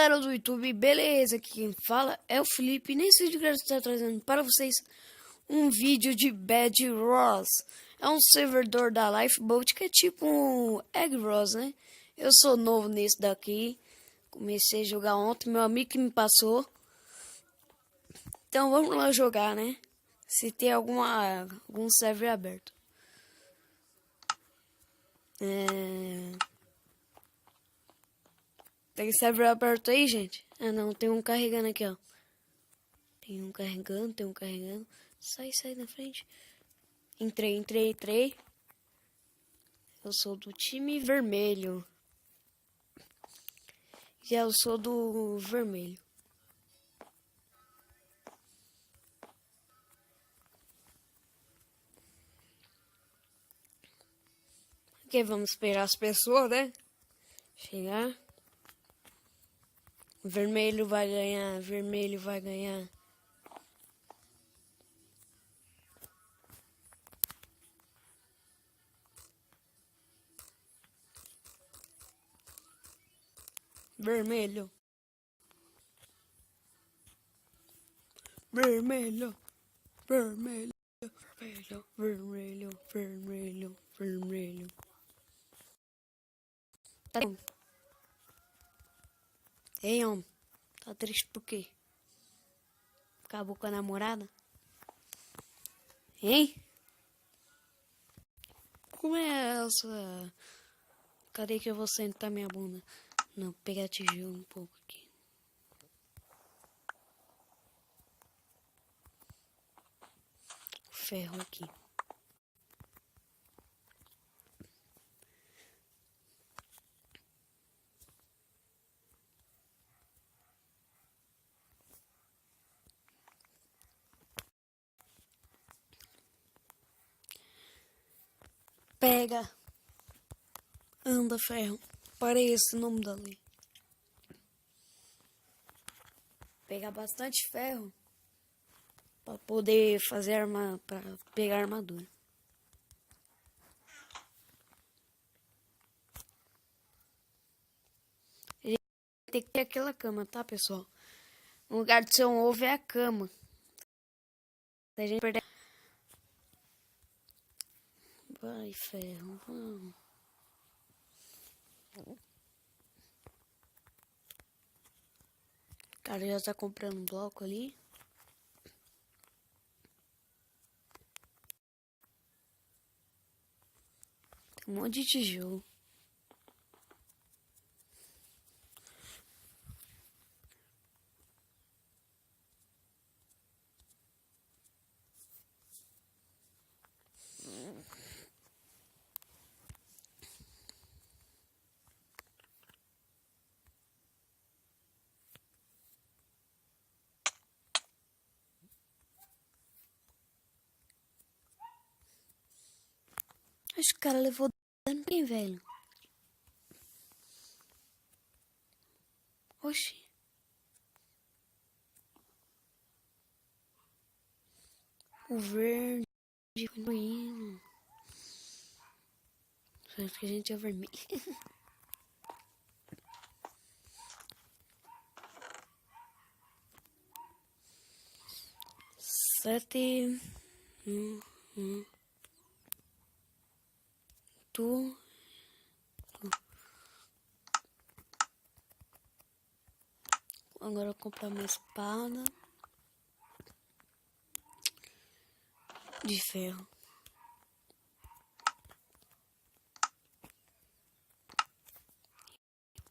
galera do YouTube, beleza? Aqui quem fala é o Felipe. Nesse vídeo eu estou trazendo para vocês um vídeo de Bed Wars. É um servidor da Lifeboat que é tipo um Egg Wars, né? Eu sou novo nesse daqui. Comecei a jogar ontem, meu amigo que me passou. Então vamos lá jogar, né? Se tem algum server aberto. Tem server aberto aí, gente? Ah não, tem um carregando aqui, ó. Tem um carregando. Sai da frente. Entrei. Eu sou do time vermelho. Já eu sou do vermelho. Ok, vamos esperar as pessoas, né? Chegar. Vermelho vai ganhar. Vermelho vai ganhar. Vermelho. Vermelho. Vermelho. Vermelho. Vermelho. Vermelho. Vermelho. Tá bom. Ei, homem. Tá triste por quê? Acabou com a namorada? Hein? Como é essa? Cadê que eu vou sentar minha bunda? Não, pegar tijolo um pouco aqui. Ferro aqui. Pega. Anda, ferro. Parece o nome da lei. Pegar bastante ferro para poder fazer para pegar armadura. Ele tem que ter aquela cama, tá, pessoal? No lugar de ser um ovo é a cama. Se a gente perder... Vai, ferro, vamos. O cara já tá comprando um bloco ali. Tem um monte de tijolo. Acho que o cara levou dano bem, velho. Oxi. O verde foi indo. Só que a gente é vermelho. Sete. Tu. Agora eu vou comprar uma espada de ferro.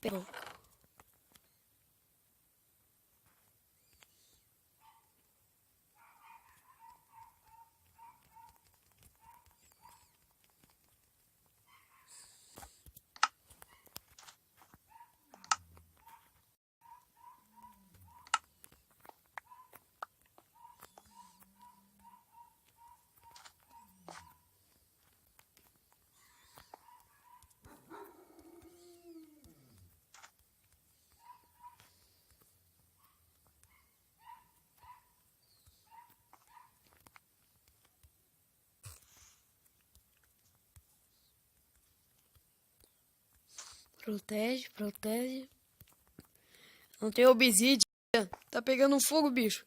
Pegou. Protege. Não tem obsidian. Tá pegando fogo, bicho.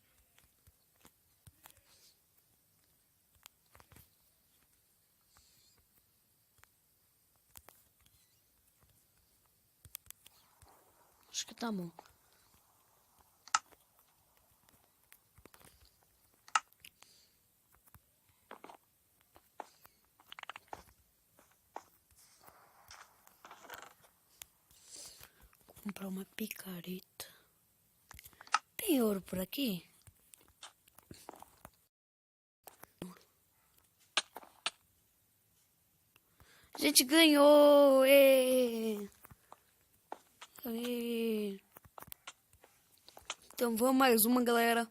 Acho que tá bom. Vou comprar uma picareta. Tem ouro por aqui? A gente ganhou! Ê! Ê! Então vamos mais uma, galera.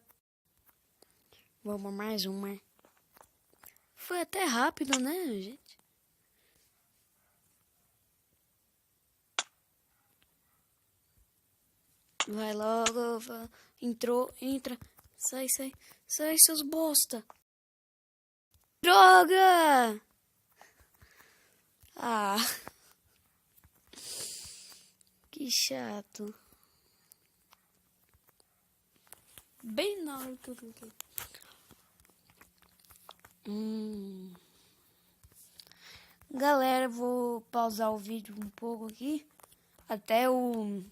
Vamos mais uma. Foi até rápido, né, gente? Vai logo, entrou, entra. Sai, sai, sai, seus bosta. Droga! Ah, que chato. Bem na hora que eu cliquei. Galera, vou pausar o vídeo um pouco aqui. Até eu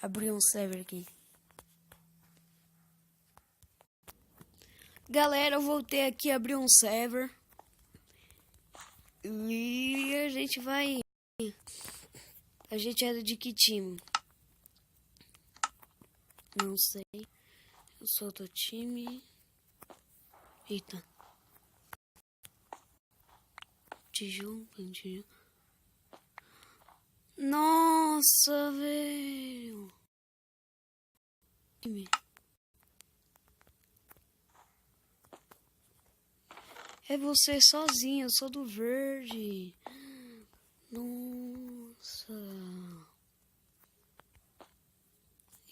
abrir um server aqui. Galera, eu voltei aqui a abrir um server. E a gente vai... A gente é de que time? Não sei. Eu sou do time... Eita. Tijolo. Nossa, velho. É você sozinho, eu sou do verde. Nossa.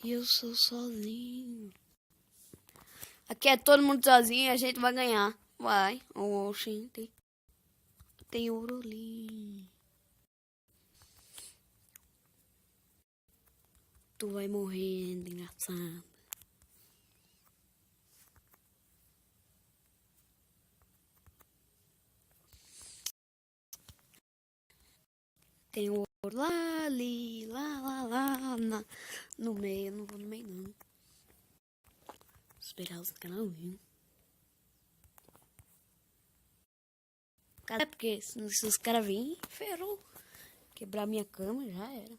E eu sou sozinho. Aqui é todo mundo sozinho e a gente vai ganhar. Vai. Oxente. Tem ouro ali. Tu vai morrendo, engraçado. Tem ouro lá, ali, lá, no meio. Não vou no meio, não. Esperar os caras virem. É porque se os caras virem, ferrou. Quebrar minha cama, já era.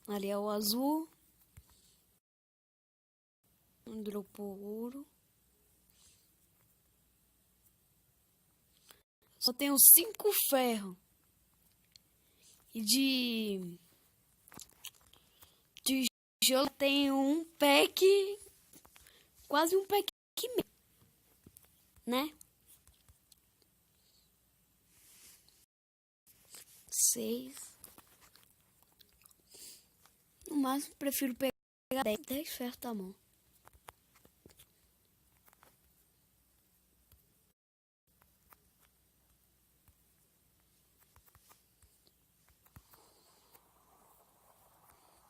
Ali é o azul. Dropou ouro. Só tenho 5 ferros. E de tijolo tenho um pack. Quase um pack meio, né? 6. No máximo prefiro pegar 10 ferros, tá bom.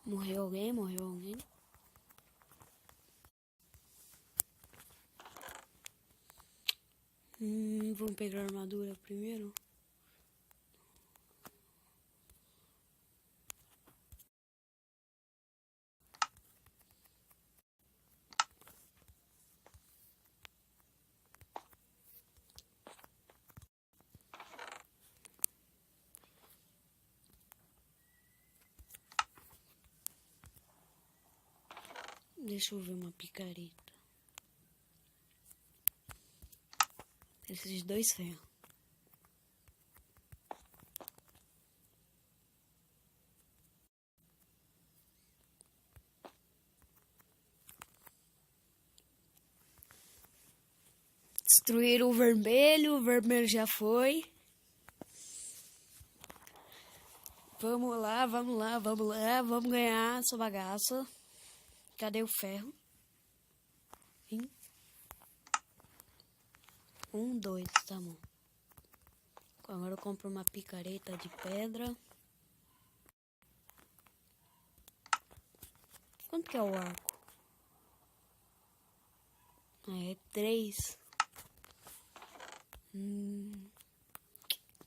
Morreu alguém, morreu alguém. Vamos pegar a armadura primeiro. Deixa eu ver uma picareta. Esses 2 ferros. Destruir o vermelho já foi. Vamos lá, vamos ganhar essa bagaça. Cadê o ferro? 1, 2, tá bom. Agora eu compro uma picareta de pedra. Quanto que é o arco? É 3.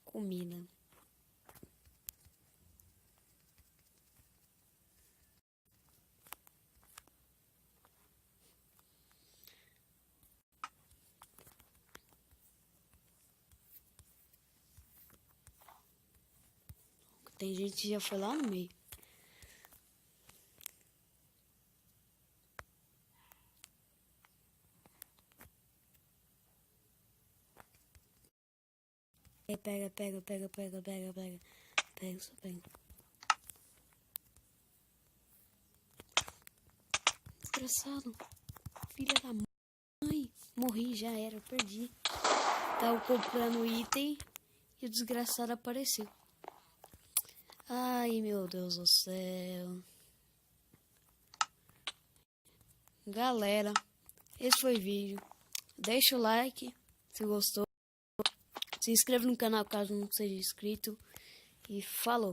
Comida. Tem gente que já foi lá no meio. Pega. Pega, só pega. Desgraçado. Filha da mãe. Morri, já era, perdi. Tava comprando item e o desgraçado apareceu. Ai, meu Deus do céu. Galera, esse foi o vídeo. Deixa o like se gostou. Se inscreva no canal caso não seja inscrito. E falou!